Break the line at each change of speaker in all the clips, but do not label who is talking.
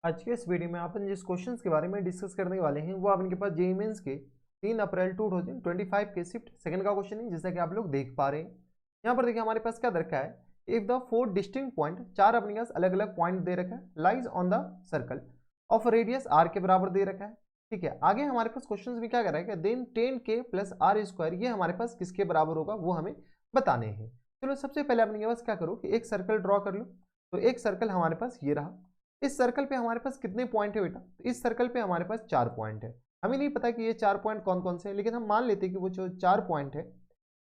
आज के इस वीडियो में अपन जिस क्वेश्चंस के बारे में डिस्कस करने वाले हैं वो आपके पास जेईई मेंस के 3 अप्रैल 2025 के शिफ्ट सेकंड का क्वेश्चन है, जैसा कि आप लोग देख पा रहे हैं। यहाँ पर देखिए हमारे पास क्या दे रखा है, if the four distinct point, चार अपने पास अलग अलग पॉइंट दे रखा है, lies on the circle of radius R के बराबर दे रखा है। ठीक है, आगे हमारे पास क्वेश्चन में क्या कर रहा है कि then 10k plus are square, ये हमारे पास किसके बराबर होगा वो हमें बताने हैं। चलो सबसे पहले अपने पास क्या करो कि एक सर्कल ड्रॉ कर लो। तो एक सर्कल हमारे पास ये रहा। इस सर्कल पे हमारे पास कितने पॉइंट है बेटा? तो इस सर्कल पे हमारे पास 4 पॉइंट है। हमें नहीं पता कि ये 4 पॉइंट कौन कौन से हैं, लेकिन हम मान लेते हैं कि वो जो 4 पॉइंट है,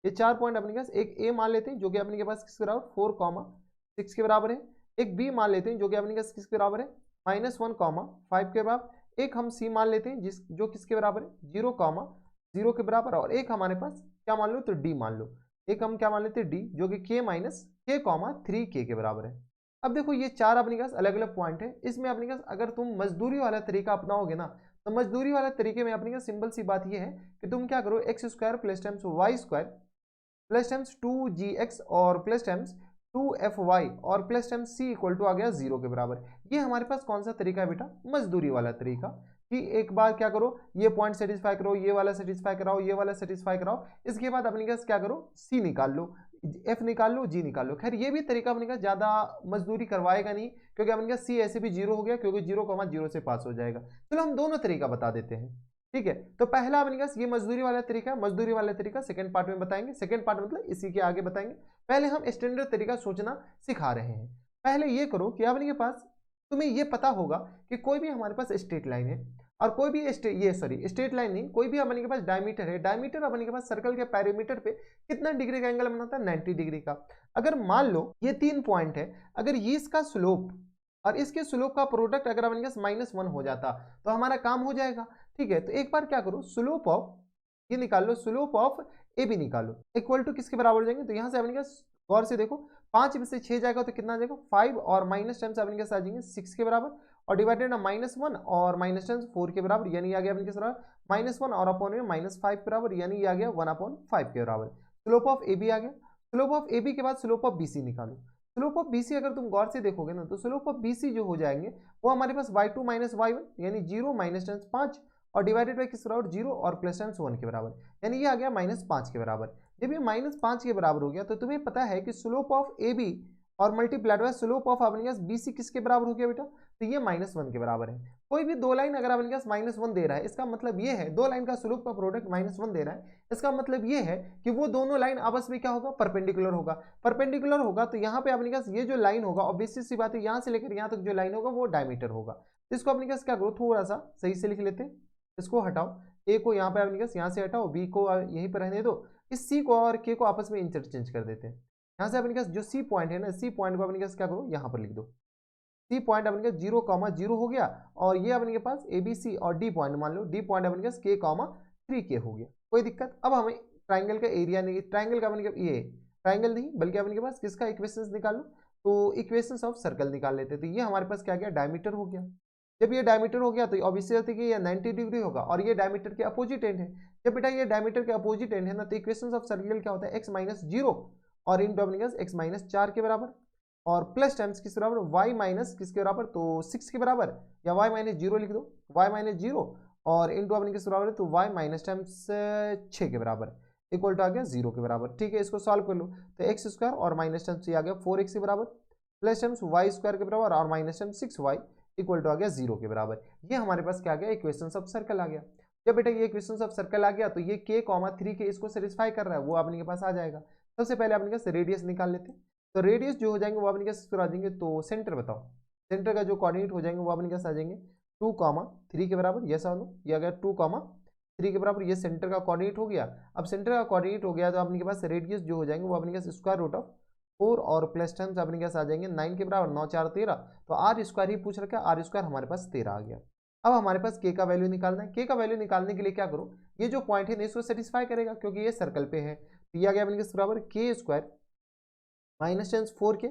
ये 4 पॉइंट अपने पास एक ए मान लेते हैं जो कि अपने के पास किसके बराबर 4,6 के बराबर है। एक बी मान लेते हैं जो कि अपने पास किसके बराबर है -1,5 के बराबर। एक हम सी मान लेते हैं जो किसके बराबर है 0,0 के बराबर। और एक हमारे पास क्या मान लो तो डी मान लो। एक हम क्या मान लेते हैं डी, जो कि k-k,3k के बराबर है। अब देखो ये चार अपने पास अलग अलग पॉइंट है। इसमें अपने पास अगर तुम मजदूरी वाला तरीका अपनाओगे ना, तो मजदूरी वाला तरीके में अपने पास सिंपल सी बात ये है कि तुम क्या करो, X square plus times Y square plus times 2gx और प्लस टाइम्स 2fy और plus times c equal to आ गया 0 के बराबर। ये हमारे पास कौन सा तरीका है बेटा? मजदूरी वाला तरीका। कि एक बार क्या करो, ये पॉइंट सेटिस्फाई करो, ये वाला सेटिस्फाई कराओ, ये वाला सेटिस्फाई कराओ, इसके बाद अपने पास क्या करो, c निकाल लो, f निकाल लो, g निकाल लो। खैर ये भी तरीका अपने पास ज्यादा मजदूरी करवाएगा नहीं, क्योंकि अपने पास c ऐसे भी 0 हो गया, क्योंकि 0,0 से पास हो जाएगा। चलो हम दोनों तरीका बता देते हैं। ठीक है, तो पहला अपने पास ये मजदूरी वाला तरीका है। मजदूरी वाला तरीका सेकंड पार्ट में बताएंगे, सेकंड पार्ट मतलब इसी के आगे बताएंगे। पहले हम स्टैंडर्ड तरीका सोचना सिखा रहे हैं। पहले ये करो कि अपने पास तुम्हें ये पता होगा कि कोई भी हमारे पास स्ट्रेट लाइन है, और कोई भी स्ट्रेट लाइन नहीं, कोई भी अपने के पास डायमीटर है। डायमीटर अपने के पास सर्कल के पेरीमीटर पे कितना डिग्री का एंगल बनाता है? 90 डिग्री का। अगर मान लो ये 3 पॉइंट है, अगर ये इसका स्लोप और इसके स्लोप का प्रोडक्ट अगर अपने पास -1 हो जाता तो हमारा काम हो जाएगा। ठीक है, तो एक बार क्या करो, स्लोप ऑफ ये निकाल लो, स्लोप ऑफ ए बी निकालो, इक्वल टू किसके बराबर हो जाएंगे? तो यहां से अपने पास गौर से देखो, 5 में से 6 जाएगा तो कितना आ जाएगा 5, और माइनस टाइम से अपने पास आ जाएंगे 6 के बराबर, और डिवाइडेड -1 और माइनस टाइम 4 के बराबर, यानी आ गया अपने के बराबर -1 और अपॉन में -5 के बराबर, यानी आ गया 1/5 के बराबर। स्लोप ऑफ ए बी आ गया। स्लोप ऑफ ए बी के बाद स्लोप ऑफ बी सी निकालो। स्लोप ऑफ बी सी अगर तुम गौर से देखोगे ना, तो स्लोप ऑफ बी सी जो हो जाएंगे वो हमारे पास y2 माइनस y1, यानी 0 माइनस टेंस 5, और डिवाइडेड बाई किस बराबर 0 और प्लस टेंस 1 के बराबर, यानी ये आ गया -5 के बराबर। जब ये -5 के बराबर हो गया तो तुम्हें पता है कि स्लोप ऑफ ए बी और मल्टीप्लाइड बाय स्लोप ऑफ अपने पास बी सी किसके बराबर हो गया बेटा? तो ये -1 के बराबर है। कोई भी दो लाइन अगर अपने पास -1 दे रहा है, इसका मतलब ये है, दो लाइन का स्लोप का प्रोडक्ट -1 दे रहा है, इसका मतलब ये है कि वो दोनों लाइन आपस में क्या होगा, परपेंडिकुलर होगा। परपेंडिकुलर होगा तो यहाँ पे अपने पास ये जो लाइन होगा, ऑब्वियसली सी बात है, यहाँ से लेकर यहाँ तक जो लाइन होगा वो डायमीटर होगा। तो इसको अपने पास क्या करो, थोड़ा सा सही से लिख लेते हैं। इसको हटाओ, ए को यहाँ पे अपने पास यहाँ से हटाओ, बी को यहीं पर रहने दो, इस सी को और के को आपस में इंटरचेंज कर देते हैं। यहाँ से अपने पास जो सी पॉइंट है ना, सी पॉइंट को अपने पास क्या करो, यहाँ पर लिख दो। सी पॉइंट अपने पास 0,0 हो गया, और ये अपने के पास ए बी सी, और डी पॉइंट मान लो, डी पॉइंट अपने पास k,3k हो गया। कोई दिक्कत? अब हमें ट्राइंगल का एरिया नहीं, ट्राइंगल का अपने ये ट्राइंगल नहीं बल्कि अपने के पास किसका इक्वेशंस निकालो, तो इक्वेशंस ऑफ सर्कल निकाल लेते। तो ये हमारे पास क्या गया, डायमीटर हो गया। जब ये डायमीटर हो गया तो ऑब्वियसली होती है कि ये 90 डिग्री होगा, और ये डायमीटर के अपोजिट एंड है। जब बेटा ये डायमीटर के अपोजिट एंड है ना, तो इक्वेशंस ऑफ सर्कल क्या होता है, x-0 और इन डोमिनिकस x-4 के बराबर, और प्लस टाइम्स किस बराबर, y माइनस किसके बराबर, तो 6 के बराबर, या y-0 लिख दो, y-0 और इंटू अपने किस बराबर है, तो y माइनस टाइम्स 6 के बराबर, इक्वल टू आ गया 0 के बराबर। ठीक है, इसको सॉल्व कर लो, तो एक्स स्क्वायर और माइनस टाइम्स ये आ गया 4x के बराबर, प्लस टाइम्स वाई स्क्वायर के बराबर और minus times 6y equal to आ गया 0 के बराबर। ये हमारे पास क्या आ गया, इक्वेशंस ऑफ सर्कल आ गया। जब बेटा ये इक्वेशंस ऑफ सर्कल आ गया तो ये k,3k इसको सेटिस्फाई कर रहा है, वो अपने के पास आ जाएगा। सबसे पहले अपने पास रेडियस निकाल लेते हैं। तो रेडियस जो हो जाएंगे वो अपने पास आ जाएंगे, तो सेंटर बताओ, सेंटर का जो कोऑर्डिनेट हो जाएंगे वो अपने पास आ जाएंगे 2,3 के बराबर। ये लो, ये आ गया 2,3 के बराबर, ये सेंटर का कोऑर्डिनेट हो गया। अब सेंटर का कोऑर्डिनेट हो गया तो अपने के पास रेडियस जो हो जाएंगे वो अपने पास स्क्वायर रूट ऑफ 4 और प्लस टाइम्स अपने पास आ जाएंगे 9 के बराबर, 9 4 13, तो आर स्क्वायर ही पूछ रखा है, आर स्क्वायर हमारे पास 13 आ गया। अब हमारे पास के का वैल्यू निकालना है। के का वैल्यू निकालने के लिए क्या करो, ये जो पॉइंट है इसको सेटिस्फाई करेगा क्योंकि ये सर्कल पे है। तो ये आ गया अपने के बराबर के square minus tens 4k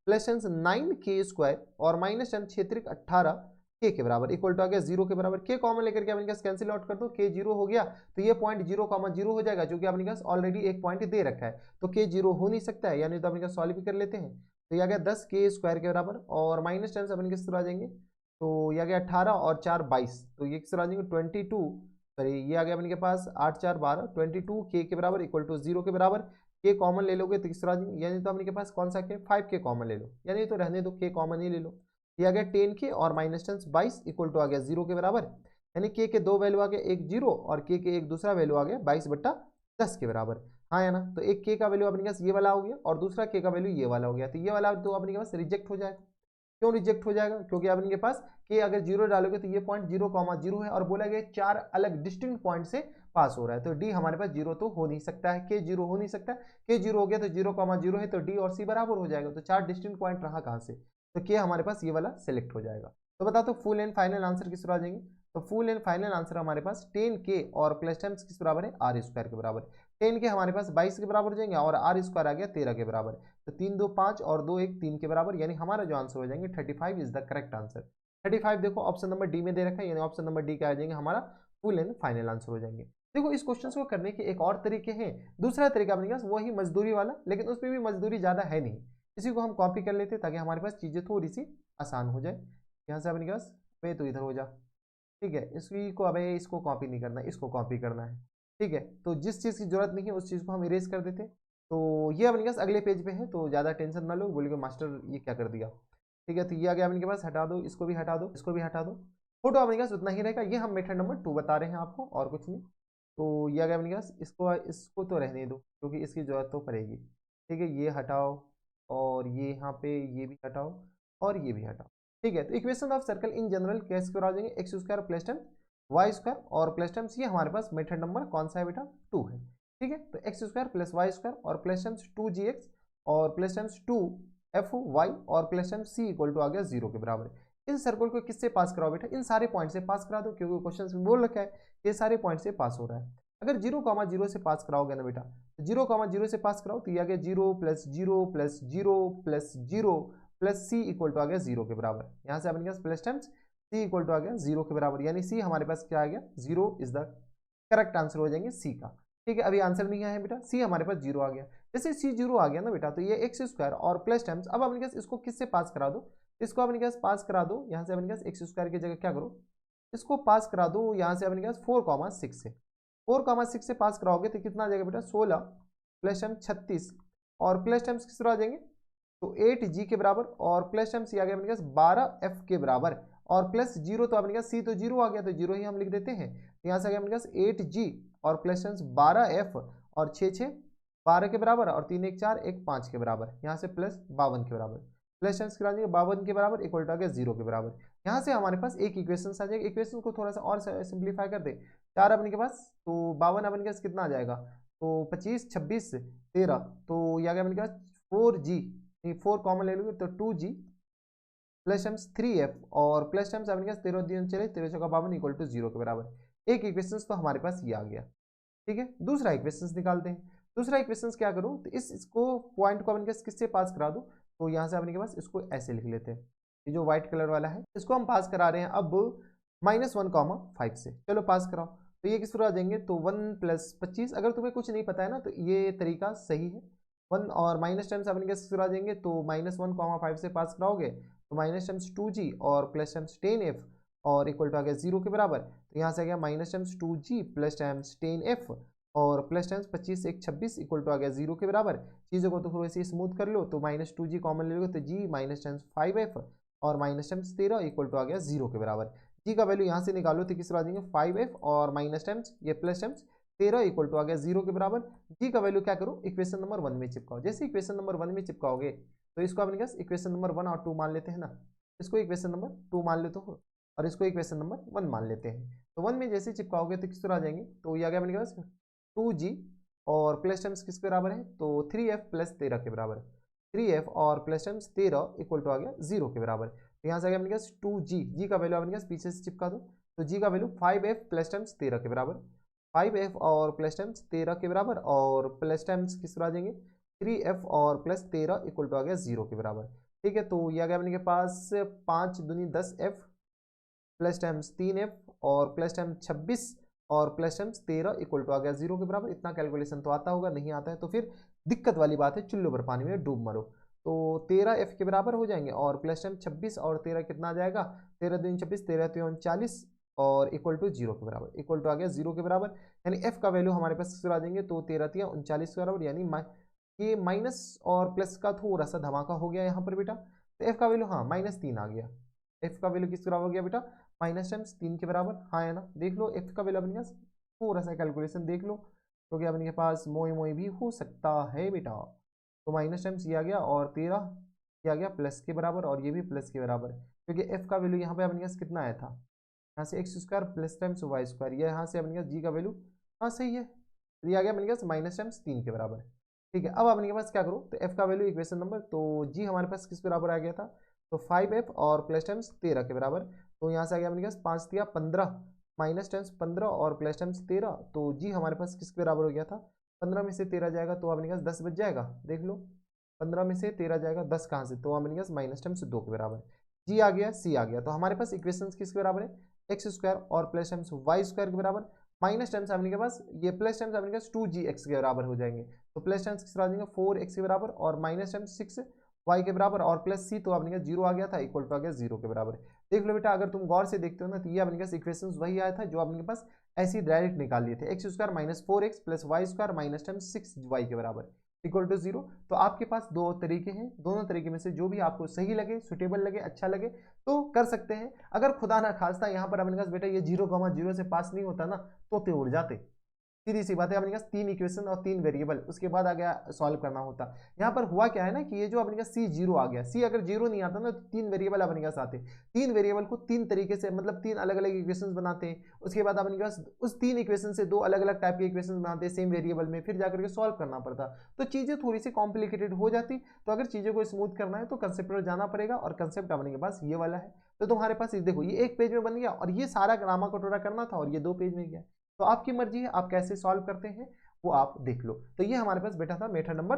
plus tens 9k square और माइनस टेंस 18 के बराबर, इक्वल टू आ गया 0 के बराबर। के कॉमन लेकर के अपने पास कैंसिल आउट कर दो, के 0 हो गया तो ये पॉइंट 0,0 हो जाएगा, जो कि अपने पास ऑलरेडी एक पॉइंट दे रखा है, तो के 0 हो नहीं सकता है, यानी तो अपने पास सॉल्व भी कर लेते हैं। तो ये आ गया 10k स्क्वायर के बराबर, और माइनस टेंस अपने पास आ जाएंगे तो ये आ गया 18 और 4 22, तो ये किस तरह आ जाएंगे 22, सॉरी ये आ गया अपने के पास 8 4 12, 22 के बराबर इक्वल टू 0 के बराबर। के कॉमन ले लोगे तो किस तरह आ जाएंगे, यानी तो अपने के पास कौन सा के 5 के कॉमन ले लो, यानी तो रहने दो के कॉमन ही ले लो। ये आ गया 10 के और -10 22 इक्वल टू आ गया 0 के बराबर, यानी के दो वैल्यू आ गया, एक 0 और के एक दूसरा वैल्यू आ गया 22/10 के बराबर। हाँ है ना, तो एक के का वैल्यू अपने पास ये वाला हो गया और दूसरा के का वैल्यू ये वाला हो गया, तो ये वाला तो अपने के पास रिजेक्ट हो जाएगा। क्यों रिजेक्ट हो जाएगा, क्योंकि अब इनके पास के अगर 0 डालोगे तो ये पॉइंट 0,0 है और बोला गया 4 अलग डिस्टिंक्ट पॉइंट से पास हो रहा है, तो डी हमारे पास 0 तो हो नहीं सकता है, के 0 हो नहीं सकता, के 0 हो गया तो 0,0 है, तो डी और सी बराबर हो जाएगा, तो 4 डिस्टिंक्ट पॉइंट रहा कहां से, तो के हमारे पास ये वाला सिलेक्ट हो जाएगा। तो बता दो फुल एंड फाइनल आंसर किस तरह आ जाएंगे, तो फुल एंड फाइनल आंसर हमारे पास 10 के और प्लस टाइम्स किस बराबर है, आर स्क्वायर के बराबर। 10 के हमारे पास 22 के बराबर हो जाएंगे और आर स्क्वायर आ गया 13 के बराबर, तो 3 2 5 और 2 1 3 के बराबर, यानी हमारा जो आंसर हो जाएंगे 35 इज द करेक्ट आंसर। 35 देखो ऑप्शन नंबर डी में दे रखा है, यानी ऑप्शन नंबर डी क्या आ जाएंगे हमारा फुल एंड फाइनल आंसर हो जाएंगे। देखो इस क्वेश्चन को करने के एक और तरीके हैं, दूसरा तरीका अपने पास वही मजदूरी वाला, लेकिन उसमें भी मजदूरी ज्यादा है नहीं, इसी को हम कॉपी कर लेते ताकि हमारे पास चीजें थोड़ी सी आसान हो जाए। यहाँ से अपने पास वे तो इधर हो जा, ठीक है, इसी को अब इसको कॉपी नहीं करना, इसको कॉपी करना है, ठीक है, तो जिस चीज़ की जरूरत नहीं है उस चीज़ को हम इरेज कर देते। तो ये अपने पास अगले पेज पे है, तो ज़्यादा टेंशन ना लो, बोलिए मास्टर ये क्या कर दिया, ठीक है, तो ये आ गया अपने पास, हटा दो, इसको भी हटा दो, इसको भी हटा दो, फोटो अपने पास उतना ही रहेगा, ये हम मेथड नंबर 2 बता रहे हैं आपको और कुछ नहीं। तो ये आ गया अपने पास, इसको इसको तो रहने दो क्योंकि इसकी जरूरत तो पड़ेगी, ठीक है, ये हटाओ और ये यहाँ पे ये भी हटाओ और ये भी हटाओ, ठीक है। तो equation of circle in general कैसे करा जाएंगे, x square plus ten y square और प्लस टेम्स, ये हमारे पास मेथड नंबर कौन सा है बेटा 2 है, ठीक है। तो X square plus Y square और प्लस टेम्स 2gx और प्लस टेम्स 2fy और plus times c equal to आ गया 0 के बराबर। इन सर्कल को किससे पास कराओ बेटा, इन सारे पॉइंट से पास करा दो, क्योंकि क्वेश्चन में बोल रखा है ये सारे पॉइंट से पास हो रहा है। अगर 0,0 से पास कराओगे ना बेटा, 0,0 से पास कराओ तो ये आ गया 0 plus 0 plus 0 plus 0 plus C equal to आ गया 0 के बराबर। यहाँ से अपने पास plus times C equal to आ गया 0 के बराबर, यानी सी हमारे पास क्या आ गया 0 इज द करेक्ट आंसर हो जाएंगे सी का, ठीक है। अभी आंसर नहीं आया है बेटा, सी हमारे पास 0 आ गया, जैसे सी 0 आ गया ना बेटा, तो ये एक्स स्क्वायर और प्लस टाइम्स, अब अपने पास इसको किससे पास करा दो, इसको अपने पास पास करा दो, यहाँ से अपने पास एक्स स्क्वायर की जगह क्या करो, इसको पास करा दो यहाँ से अपने पास 4,6 से, 4,6 से पास कराओगे तो कितना आ जाएगा बेटा 16 प्लस टाइम्स 36 और प्लस टाइम्स किस तरह आ जाएंगे, तो 8g के बराबर और प्लस टाइम्स ये आ गया अपने पास 12f के बराबर और प्लस 0, तो अपने पास c तो 0 आ गया तो 0 ही हम लिख देते हैं, तो यहाँ से आ गया अपने पास 8g और प्लस टाइम्स 12f और 6 6 12 के बराबर और 3 1 4 1 5 के बराबर, यहाँ से प्लस 52 के बराबर, प्लस टाइम्स करा देंगे 52 के बराबर इक्वल टू आ गया 0 के बराबर। यहाँ से हमारे पास एक इक्वेशन आ जाएगा, इक्वेशन को थोड़ा सा और सिंप्लीफाई कर दे, 4 अपने के पास तो 52 अपने के पास कितना आ जाएगा, तो 25 26 13, तो ये आ गया अपने के पास 4g, 4 कॉमन ले लोगे तो 2g प्लस टाइम्स 3f और प्लस टाइम्स अपने पास 13 दिन चले 13 चौका 52 इक्वल टू 0 के बराबर। एक इक्वेशन तो हमारे पास ये आ गया, ठीक है। दूसरा इक्वेशन निकालते हैं, दूसरा इक्वेशन क्या करूँ, तो इसको पॉइंट को अपने पास किससे पास करा दूँ, तो यहाँ से अपने के पास इसको ऐसे लिख लेते हैं, ये जो व्हाइट कलर वाला है इसको हम पास करा रहे हैं अब -1,5 से, चलो पास कराओ, तो ये किस तरह आ जाएंगे, तो 1 प्लस 25, अगर तुम्हें कुछ नहीं पता है ना तो ये तरीका सही है, 1 और माइनस टाइम्स अपने किस तरह आ जाएंगे, तो -1,5 से पास कराओगे तो माइनस टाइम्स 2g और प्लस टाइम्स 10f और इक्वल टू आ गया 0 के बराबर, तो यहाँ से आ गया minus times 2g plus times 10f और प्लस टाइम्स 25 1 26 इक्वल टू आ गया 0 के बराबर। चीज़ों को तो थोड़ी सी स्मूथ कर लो, तो -2g कॉमन ले लोगे तो g माइनस टाइम्स 5f और माइनस टाइम्स 13 इक्वल टू आ गया 0 के बराबर। g का वैल्यू यहाँ से निकालो तो किस तरह आ जाएंगे 5f और माइनस टाइम्स ये प्लस टाइम्स 13 इक्वल टू आ गया 0 के बराबर। g का वैल्यू क्या करो इक्वेशन नंबर 1 में चिपकाओ, जैसे इक्वेशन नंबर 1 में चिपकाओगे तो इसको अपने पास इक्वेशन नंबर 1 और 2 मान लेते हैं ना, इसको इक्वेशन नंबर 2 मान लेते हो और इसको इक्वेशन नंबर 1 मान लेते हैं, तो 1 में जैसे चिपकाओगे तो किस तरह आ जाएंगे, तो ये आ गया अपने पास 2g और प्लस टाइम्स किस बराबर है, तो 3f प्लस 13 के बराबर, 3f और प्लस टाइम्स 13 इक्वल टू आ गया 0 के बराबर। तो यहाँ से आ गया अपने पास 2g, g का वैल्यू अपने पास पीछे से चिपका दो, तो g का वैल्यू 5f प्लस टाइम्स 13 के बराबर, 5f और प्लस टाइम्स 13 के बराबर और प्लस टाइम्स किस तरह आ जाएंगे 3f और प्लस 13 इक्वल टू आ गया 0 के बराबर, ठीक है। तो ये आ गया अपने के पास 5 दूनी 10f प्लस टाइम्स 3f और प्लस टाइम्स 26 और प्लस टाइम्स 13 इक्वल टू आ गया 0 के बराबर। इतना कैलकुलेशन तो आता होगा, नहीं आता है तो फिर दिक्कत वाली बात है, चुल्लू भर पानी में डूब मरो। तो 13f के बराबर हो जाएंगे और प्लस टाइम 26 और 13 कितना आ जाएगा, 13 दूनी 26, 13 त्रियों 39 और इक्वल टू 0 के बराबर, इक्वल टू आ गया 0 के बराबर। यानी एफ का वैल्यू हमारे पास किस आ जाएंगे, तो 13 त्रियों 39 के बराबर, यानी ये माइनस और प्लस का थोड़ा सा धमाका हो गया यहाँ पर बेटा। तो एफ का वैल्यू हाँ -3 आ गया। एफ का वैल्यू किस बराबर हो गया बेटा, -3 के बराबर, हाँ है ना। देख लो एफ का वैल्यू अपने थोड़ा सा कैलकुलेशन देख लो, क्योंकि तो अपने पास मोई मोई भी हो सकता है बेटा। तो -10 ये आ गया और 13 ये आ गया प्लस के बराबर और ये भी प्लस के बराबर, क्योंकि एफ का वैल्यू यहाँ पे अपने पास कितना आया था, यहाँ से x square plus times Y square, ये यहाँ से अपने पास जी का वैल्यू हाँ सही है, ये आ गया अपने पास -3 के बराबर। ठीक है, अब अपने पास क्या करो, तो एफ का वैल्यू इक्वेशन नंबर, तो जी हमारे पास किस बराबर आ गया था, तो 5f और प्लस टाइम्स 13 के बराबर। तो यहाँ से आ गया अपने पास 5 दिया 15, माइनस टाइम्स 15 और प्लस टाइम्स 13, तो जी हमारे पास किसके बराबर हो गया था, 15 में से 13 जाएगा तो अपने पास 10 बच जाएगा। देख लो 15 में से 13 जाएगा 10 कहाँ से, तो अपने पास माइनस टाइम्स 2 के बराबर। जी आ गया, सी आ गया, तो हमारे पास इक्वेशन किसके बराबर है, एक्स स्क्वायर और प्लस टाइम्स वाई स्क्वायर के बराबर, माइनस टाइम्स अपने के पास ये प्लस टाइम्स अपने के पास 2gx के बराबर हो जाएंगे। तो प्लस टाइम्स किस आ जाएंगे 4x के बराबर और माइनस टाइम्स 6y के बराबर और प्लस सी, तो अपने का 0 आ गया था, इक्वल टू आ गया 0 के बराबर। देख लो बेटा, अगर तुम गौर से देखते हो ना, तो ये अपने पास इक्वेशंस वही आया था जो अपने पास ऐसे डायरेक्ट निकाल लिए थे, x square -4x plus Y square minus times 6y के बराबर इक्वल टू 0। तो आपके पास दो तरीके हैं, दोनों तरीके में से जो भी आपको सही लगे, सुटेबल लगे, अच्छा लगे तो कर सकते हैं। अगर खुदा ना खास्ता यहाँ पर अपने पास बेटा ये 0,0 से पास नहीं होता ना, तो ते उड़ जाते। सीधी सी बात है, अपने पास 3 इक्वेशन और 3 वेरिएबल, उसके बाद आ गया सॉल्व करना होता। यहाँ पर हुआ क्या है ना, कि ये जो अपने पास सी 0 आ गया, सी अगर 0 नहीं आता ना, तो 3 वेरिएबल अपने पास आते, 3 वेरिएबल को 3 तरीके से, मतलब 3 अलग अलग इक्वेशन बनाते हैं। उसके बाद अपने पास उस 3 इक्वेशन से 2 अलग अलग टाइप के इक्वेशन बनाते हैं सेम वेरिएबल में, फिर जाकर के सॉल्व करना पड़ता, तो चीजें थोड़ी सी कॉम्प्लिकेटेड हो जाती। तो अगर चीजों को स्मूथ करना है तो कंसेप्ट पर जाना पड़ेगा, और कंसेप्ट अपने के पास ये वाला है। तो तुम्हारे पास देखो ये एक पेज में बन गया, और ये सारा ग्रामा कटोरा करना था और ये 2 पेज में गया। तो आपकी मर्जी है आप कैसे सॉल्व करते हैं, वो आप देख लो। तो ये हमारे पास बेटा था मेथड नंबर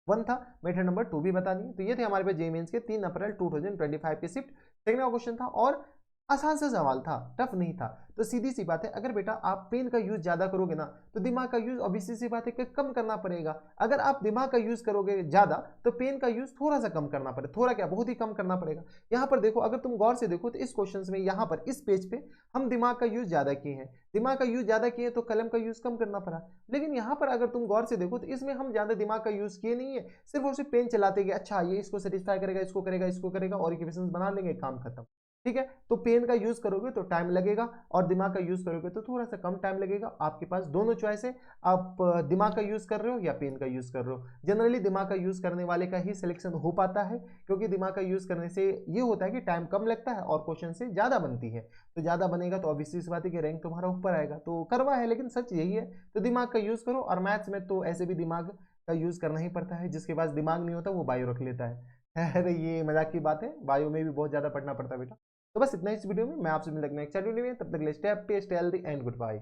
1 था। मेथड नंबर 2 भी बता दी। तो ये थे हमारे पास जेईई मेंस के 3 अप्रैल 2025 के शिफ्ट सेकंड का क्वेश्चन था, और आसान सा सवाल था, टफ नहीं था। तो सीधी सी बात है, अगर बेटा आप पेन का यूज ज्यादा करोगे ना, तो दिमाग का यूज ऑब्वियसली सी बात है कि कम करना पड़ेगा। अगर आप दिमाग का यूज करोगे ज्यादा, तो पेन का यूज थोड़ा सा कम करना पड़ेगा, थोड़ा क्या बहुत ही कम करना पड़ेगा। यहाँ पर देखो, अगर तुम गौर से देखो तो इस क्वेश्चन में यहाँ पर इस पेज पे हम दिमाग का यूज ज्यादा किए हैं, दिमाग का यूज ज्यादा किए तो कलम का यूज कम करना पड़ा। लेकिन यहाँ पर अगर तुम गौर से देखो तो इसमें हम ज्यादा दिमाग का यूज किए नहीं है, सिर्फ और सिर्फ पेन चलाते गए, अच्छा ये इसको सेटिस्फाई करेगा, इसको करेगा, इसको करेगा, और इक्वेशंस बना लेंगे, काम खत्म। ठीक है, तो पेन का यूज करोगे तो टाइम लगेगा, और दिमाग का यूज करोगे तो थोड़ा सा कम टाइम लगेगा। आपके पास दोनों चॉइस है, आप दिमाग का यूज कर रहे हो या पेन का यूज कर रहे हो। जनरली दिमाग का यूज करने वाले का ही सिलेक्शन हो पाता है, क्योंकि दिमाग का यूज करने से ये होता है कि टाइम कम लगता है और क्वेश्चन से ज्यादा बनती है। तो ज्यादा बनेगा तो ऑब्वियसली बात है कि रैंक तुम्हारा ऊपर आएगा, तो करवा है, लेकिन सच यही है। तो दिमाग का यूज करो, और मैथ्स में तो ऐसे भी दिमाग का यूज करना ही पड़ता है, जिसके पास दिमाग नहीं होता वो बायो रख लेता है। अरे ये मजाक की बात है, बायो में भी बहुत ज्यादा पढ़ना पड़ता है बेटा। तो बस इतना इस वीडियो में, मैं आपसे मिलता हूं नेक्स्ट वीडियो में, तब तक के लिए stay happy, stay healthy and good bye.